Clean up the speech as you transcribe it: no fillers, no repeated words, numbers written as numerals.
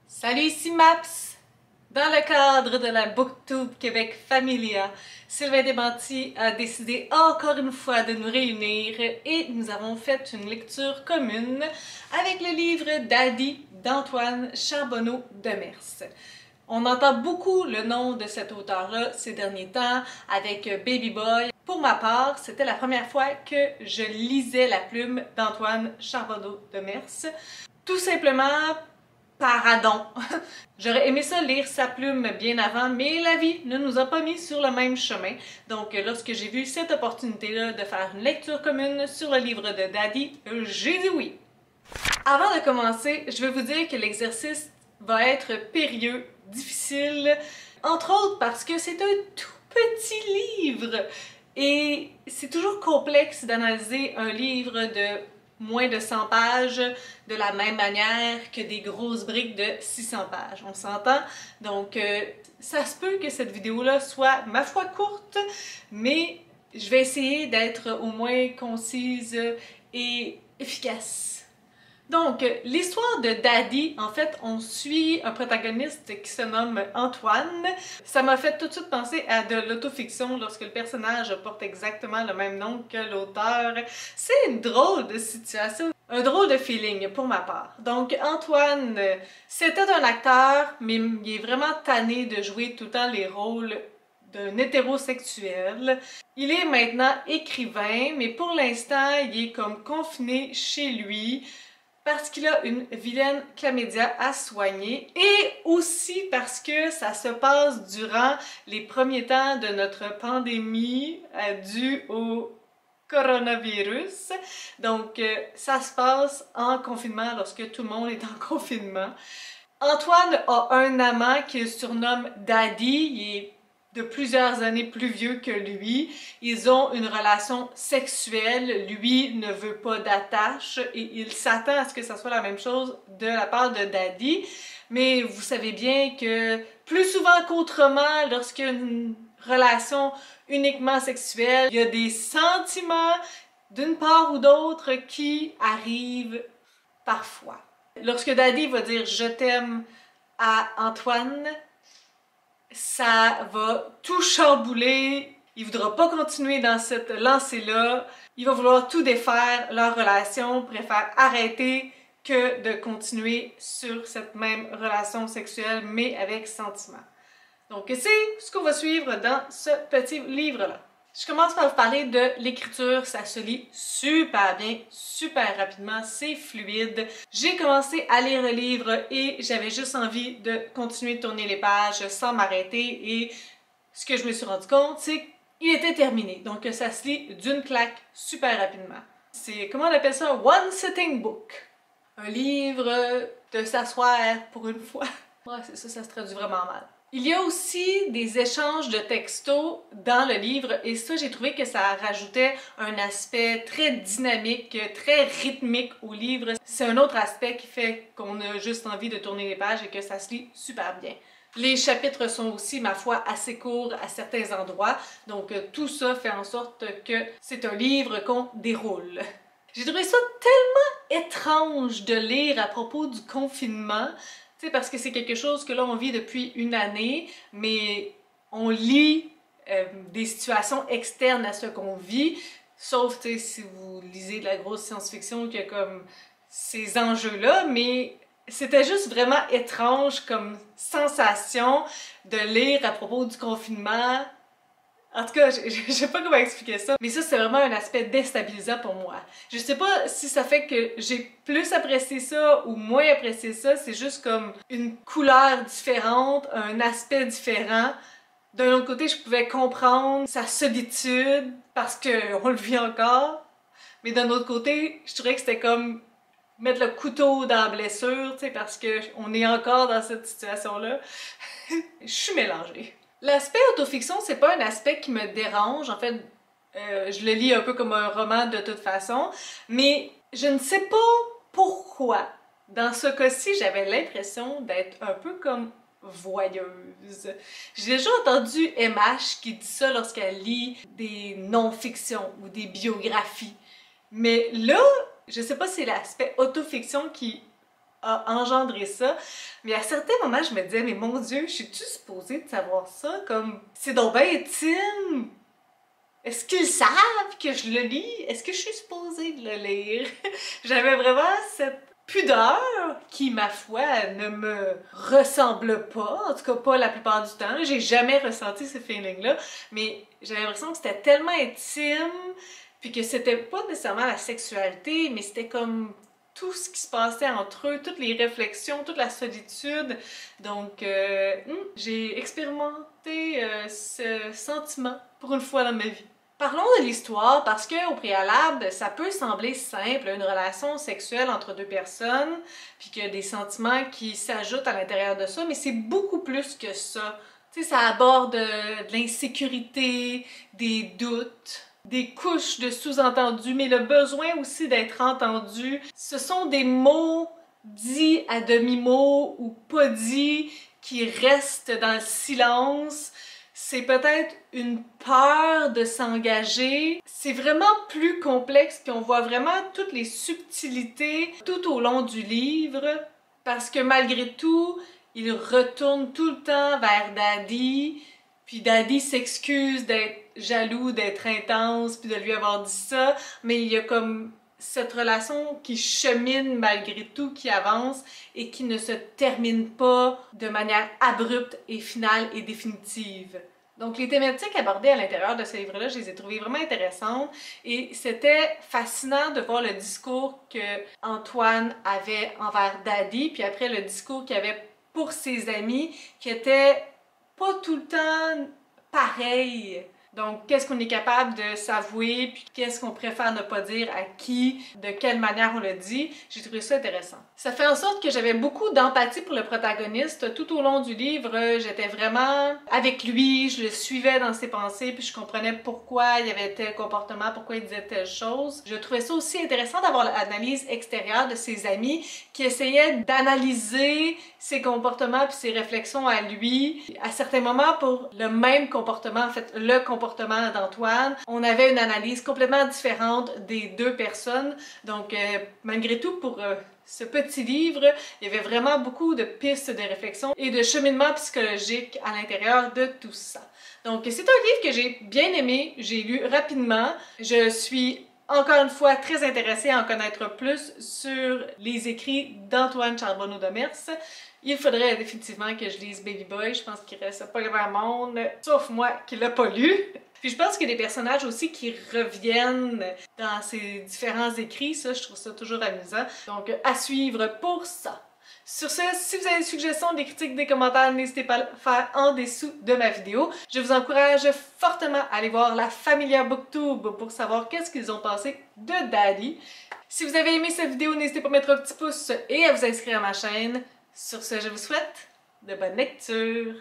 Salut, ici Maps! Dans le cadre de la Booktube Québec Familia, Sylvain Desmenti a décidé encore une fois de nous réunir et nous avons fait une lecture commune avec le livre Daddy d'Antoine Charbonneau-Demers. On entend beaucoup le nom de cet auteur-là ces derniers temps avec Baby Boy. Pour ma part, c'était la première fois que je lisais la plume d'Antoine Charbonneau-Demers. Tout simplement pardon. J'aurais aimé ça lire sa plume bien avant, mais la vie ne nous a pas mis sur le même chemin. Donc lorsque j'ai vu cette opportunité-là de faire une lecture commune sur le livre de Daddy, j'ai dit oui. Avant de commencer, je vais vous dire que l'exercice va être périlleux, difficile, entre autres parce que c'est un tout petit livre. Et c'est toujours complexe d'analyser un livre de moins de 100 pages de la même manière que des grosses briques de 600 pages. On s'entend? Donc, ça se peut que cette vidéo-là soit, ma foi, courte, mais je vais essayer d'être au moins concise et efficace. Donc, l'histoire de Daddy, en fait, on suit un protagoniste qui se nomme Antoine. Ça m'a fait tout de suite penser à de l'autofiction lorsque le personnage porte exactement le même nom que l'auteur. C'est une drôle de situation, un drôle de feeling pour ma part. Donc, Antoine, c'était un acteur, mais il est vraiment tanné de jouer tout le temps les rôles d'un hétérosexuel. Il est maintenant écrivain, mais pour l'instant, il est comme confiné chez lui, parce qu'il a une vilaine chlamydia à soigner et aussi parce que ça se passe durant les premiers temps de notre pandémie due au coronavirus. Donc, ça se passe en confinement lorsque tout le monde est en confinement. Antoine a un amant qu'il surnomme Daddy. Il est de plusieurs années plus vieux que lui. Ils ont une relation sexuelle. Lui ne veut pas d'attache et il s'attend à ce que ça soit la même chose de la part de Daddy. Mais vous savez bien que plus souvent qu'autrement, lorsqu'il y a une relation uniquement sexuelle, il y a des sentiments d'une part ou d'autre qui arrivent parfois. Lorsque Daddy va dire « je t'aime » à Antoine, ça va tout chambouler, il voudra pas continuer dans cette lancée-là, il va vouloir tout défaire, leur relation, préfère arrêter que de continuer sur cette même relation sexuelle, mais avec sentiment. Donc c'est ce qu'on va suivre dans ce petit livre-là. Je commence par vous parler de l'écriture, ça se lit super bien, super rapidement, c'est fluide. J'ai commencé à lire le livre et j'avais juste envie de continuer de tourner les pages sans m'arrêter et ce que je me suis rendu compte, c'est qu'il était terminé. Donc ça se lit d'une claque super rapidement. C'est, comment on appelle ça? One sitting book. Un livre de s'asseoir pour une fois. Ouais, c'est ça, ça se traduit vraiment mal. Il y a aussi des échanges de textos dans le livre et ça, j'ai trouvé que ça rajoutait un aspect très dynamique, très rythmique au livre. C'est un autre aspect qui fait qu'on a juste envie de tourner les pages et que ça se lit super bien. Les chapitres sont aussi, ma foi, assez courts à certains endroits, donc tout ça fait en sorte que c'est un livre qu'on déroule. J'ai trouvé ça tellement étrange de lire à propos du confinement. Tu sais, parce que c'est quelque chose que là, on vit depuis une année, mais on lit des situations externes à ce qu'on vit, sauf, tu sais, si vous lisez de la grosse science-fiction, qui a comme ces enjeux-là, mais c'était juste vraiment étrange comme sensation de lire à propos du confinement. En tout cas, je sais pas comment expliquer ça, mais ça c'est vraiment un aspect déstabilisant pour moi. Je sais pas si ça fait que j'ai plus apprécié ça ou moins apprécié ça, c'est juste comme une couleur différente, un aspect différent. D'un autre côté, je pouvais comprendre sa solitude parce qu'on le vit encore, mais d'un autre côté, je trouvais que c'était comme mettre le couteau dans la blessure, tu sais, parce qu'on est encore dans cette situation-là. Je suis mélangée. L'aspect autofiction, c'est pas un aspect qui me dérange. En fait, je le lis un peu comme un roman de toute façon, mais je ne sais pas pourquoi. Dans ce cas-ci, j'avais l'impression d'être un peu comme voyeuse. J'ai déjà entendu MH qui dit ça lorsqu'elle lit des non-fictions ou des biographies. Mais là, je sais pas si c'est l'aspect autofiction qui a engendré ça. Mais à certains moments, je me disais, mais mon Dieu, je suis-tu supposée de savoir ça? Comme, c'est donc bien intime! Est-ce qu'ils savent que je le lis? Est-ce que je suis supposée de le lire? J'avais vraiment cette pudeur qui, ma foi, ne me ressemble pas, en tout cas pas la plupart du temps. J'ai jamais ressenti ce feeling-là, mais j'avais l'impression que c'était tellement intime, puis que c'était pas nécessairement la sexualité, mais c'était comme tout ce qui se passait entre eux, toutes les réflexions, toute la solitude. Donc, j'ai expérimenté ce sentiment pour une fois dans ma vie. Parlons de l'histoire parce que au préalable, ça peut sembler simple, une relation sexuelle entre deux personnes, puis qu'il y a des sentiments qui s'ajoutent à l'intérieur de ça, mais c'est beaucoup plus que ça. Tu sais, ça aborde de l'insécurité, des doutes, des couches de sous-entendus, mais le besoin aussi d'être entendu. Ce sont des mots dits à demi-mot ou pas dits qui restent dans le silence. C'est peut-être une peur de s'engager. C'est vraiment plus complexe, puis on voit vraiment toutes les subtilités tout au long du livre, parce que malgré tout, il retourne tout le temps vers Daddy, puis Daddy s'excuse d'être jaloux, d'être intense, puis de lui avoir dit ça, mais il y a comme cette relation qui chemine malgré tout, qui avance et qui ne se termine pas de manière abrupte et finale et définitive. Donc les thématiques abordées à l'intérieur de ce livre-là, je les ai trouvées vraiment intéressantes et c'était fascinant de voir le discours que Antoine avait envers Daddy, puis après le discours qu'il avait pour ses amis, qui était pas tout le temps pareil. Donc, qu'est-ce qu'on est capable de s'avouer, puis qu'est-ce qu'on préfère ne pas dire à qui, de quelle manière on le dit. J'ai trouvé ça intéressant. Ça fait en sorte que j'avais beaucoup d'empathie pour le protagoniste. Tout au long du livre, j'étais vraiment avec lui, je le suivais dans ses pensées, puis je comprenais pourquoi il y avait tel comportement, pourquoi il disait telle chose. Je trouvais ça aussi intéressant d'avoir l'analyse extérieure de ses amis qui essayaient d'analyser ses comportements puis ses réflexions à lui. À certains moments, pour le même comportement, en fait, le comportement d'Antoine, on avait une analyse complètement différente des deux personnes. Donc, malgré tout, pour ce petit livre, il y avait vraiment beaucoup de pistes de réflexion et de cheminement psychologique à l'intérieur de tout ça. Donc, c'est un livre que j'ai bien aimé, j'ai lu rapidement. Je suis encore une fois très intéressée à en connaître plus sur les écrits d'Antoine Charbonneau de Mers. Il faudrait définitivement que je lise Baby Boy. Je pense qu'il reste pas grand monde, sauf moi qui l'a pas lu. Puis je pense qu'il y a des personnages aussi qui reviennent dans ces différents écrits. Ça, je trouve ça toujours amusant. Donc, à suivre pour ça. Sur ce, si vous avez des suggestions, des critiques, des commentaires, n'hésitez pas à le faire en dessous de ma vidéo. Je vous encourage fortement à aller voir la Familia Booktube pour savoir qu'est-ce qu'ils ont pensé de Daddy. Si vous avez aimé cette vidéo, n'hésitez pas à mettre un petit pouce et à vous inscrire à ma chaîne. Sur ce, je vous souhaite de bonnes lectures!